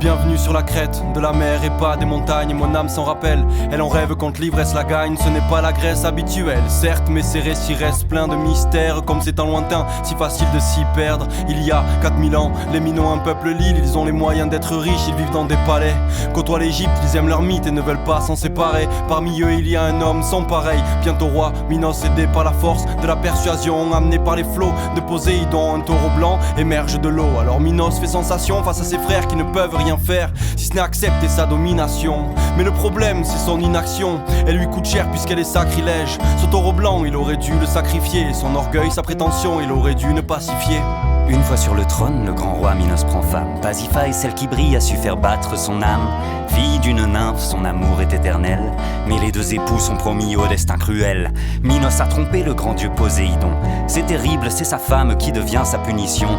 Bienvenue sur la crête de la mer et pas des montagnes. Mon âme s'en rappelle, elle en rêve quand l'ivresse la gagne. Ce n'est pas la Grèce habituelle, certes, mais ces récits restent pleins de mystères. Comme c'est en lointain, si facile de s'y perdre. Il y a 4000 ans, les Minots, un peuple l'île. Ils ont les moyens d'être riches, ils vivent dans des palais. Côtoient l'Égypte, ils aiment leur mythe et ne veulent pas s'en séparer. Parmi eux, il y a un homme sans pareil. Bientôt roi, Minos aidé par la force de la persuasion, amené par les flots de Poséidon. Un taureau blanc émerge de l'eau. Alors Minos fait sensation face à ses frères qui ne peuvent rien faire, si ce n'est accepter sa domination. Mais le problème, c'est son inaction. Elle lui coûte cher puisqu'elle est sacrilège. Ce taureau blanc, il aurait dû le sacrifier. Son orgueil, sa prétention, il aurait dû ne pas s'y fier. Une fois sur le trône, le grand roi Minos prend femme. Pasiphae, celle qui brille, a su faire battre son âme. Fille d'une nymphe, son amour est éternel. Mais les deux époux sont promis au destin cruel. Minos a trompé le grand dieu Poséidon. C'est terrible, c'est sa femme qui devient sa punition.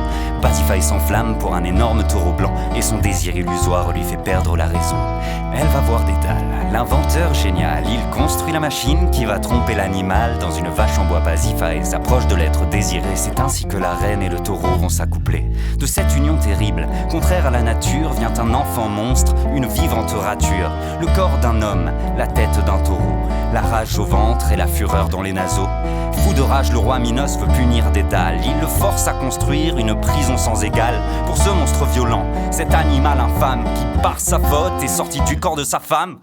Pasiphae s'enflamme pour un énorme taureau blanc et son désir illusoire lui fait perdre la raison. Elle va voir Dédale, l'inventeur génial. Il construit la machine qui va tromper l'animal. Dans une vache en bois, Pasiphae s'approche de l'être désiré. C'est ainsi que la reine et le taureau vont s'accoupler. De cette union terrible, contraire à la nature, vient un enfant monstre, une vivante rature. Le corps d'un homme, la tête d'un taureau, la rage au ventre et la fureur dans les naseaux. Fou de rage, le roi Minos veut punir Dédale. Il le force à construire une prison sans égale pour ce monstre violent, cet animal infâme qui, par sa faute, est sorti du corps de sa femme.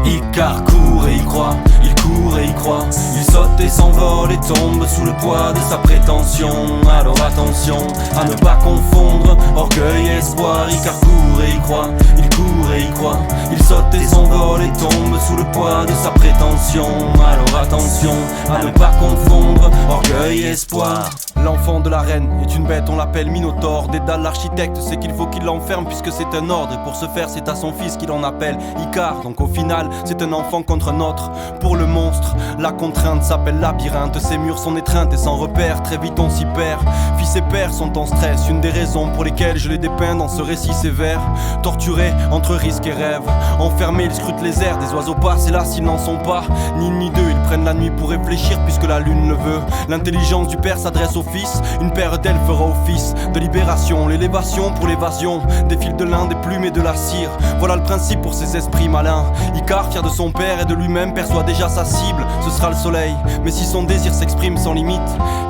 Icare court et y croit, il court et y croit. Il saute et s'envole et tombe sous le poids de sa prétention. Alors attention à ne pas confondre orgueil et espoir. Icare court et y croit, il court et y croit. Il saute et s'envole et tombe sous le poids de sa prétention. Alors attention à ne pas confondre orgueil et espoir. L'enfant de la reine est une bête, on l'appelle Minotaure. Dédale l'architecte sait qu'il faut qu'il l'enferme puisque c'est un ordre. Et pour ce faire c'est à son fils qu'il en appelle Icare. Donc au final c'est un enfant contre un autre. Pour le monstre, la contrainte s'appelle labyrinthe. Ses murs sont étreintes et sans repère, très vite on s'y perd. Fils et père sont en stress, une des raisons pour lesquelles je les dépeins dans ce récit sévère. Torturés entre risque et rêve, enfermés ils scrutent les airs. Des oiseaux passent et là s'ils n'en sont pas ni deux, ils prennent la nuit pour réfléchir puisque la lune le veut. L'intelligence du père s'adresse au fils, une paire d'ailes fera office de libération. L'élévation pour l'évasion, des fils de lin, des plumes et de la cire. Voilà le principe pour ces esprits malins. Icare, fier de son père et de lui-même, perçoit déjà sa cible, ce sera le soleil. Mais si son désir s'exprime sans limite,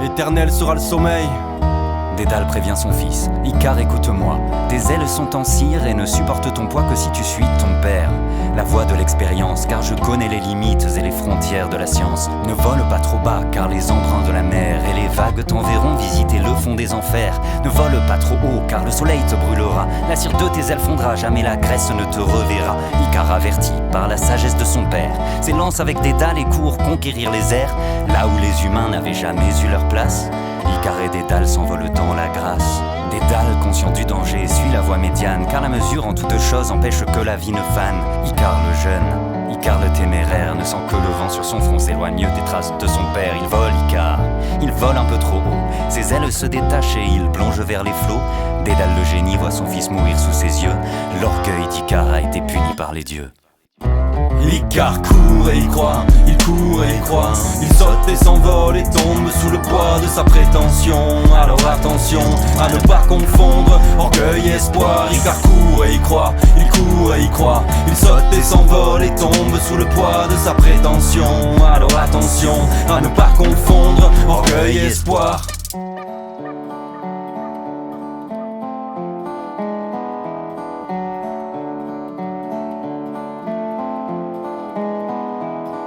éternel sera le sommeil. Dédale prévient son fils, Icare écoute-moi, tes ailes sont en cire et ne supportent ton poids que si tu suis ton père. La voie de l'expérience, car je connais les limites et les frontières de la science. Ne vole pas trop bas, car les embruns de la mer et les vagues t'enverront visiter le fond des enfers. Ne vole pas trop haut, car le soleil te brûlera. La cire de tes ailes fondra, jamais la Grèce ne te reverra. Icare averti par la sagesse de son père s'élance avec Dédale et court conquérir les airs, là où les humains n'avaient jamais eu leur place. Icare et Dédale s'envolent dans la grâce. Dédale, conscient du danger, suit la voie médiane, car la mesure en toutes choses empêche que la vie ne fane. Icare le jeune, Icare le téméraire, ne sent que le vent sur son front s'éloigne des traces de son père. Il vole, Icare, il vole un peu trop haut. Ses ailes se détachent et il plonge vers les flots. Dédale le génie voit son fils mourir sous ses yeux. L'orgueil d'Icare a été puni par les dieux. Icare court et y croit, il court et y croit. Il saute et s'envole et tombe sous le poids de sa prétention. Alors attention à ne pas confondre orgueil et espoir. Icare court et y croit, il court et y croit. Il saute et s'envole et tombe sous le poids de sa prétention. Alors attention à ne pas confondre orgueil et espoir.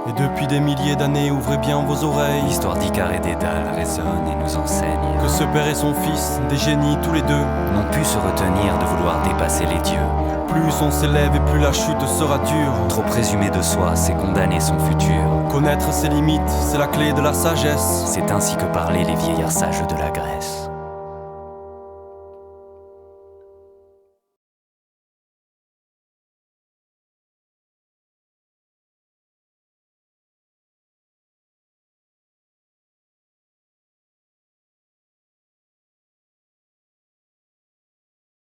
Et depuis des milliers d'années, ouvrez bien vos oreilles. L'histoire d'Icare et Dédale résonne et nous enseigne que ce père et son fils, des génies tous les deux, n'ont pu se retenir de vouloir dépasser les dieux. Plus on s'élève et plus la chute sera dure. Trop présumer de soi, c'est condamner son futur. Connaître ses limites, c'est la clé de la sagesse. C'est ainsi que parlaient les vieillards sages de la Grèce.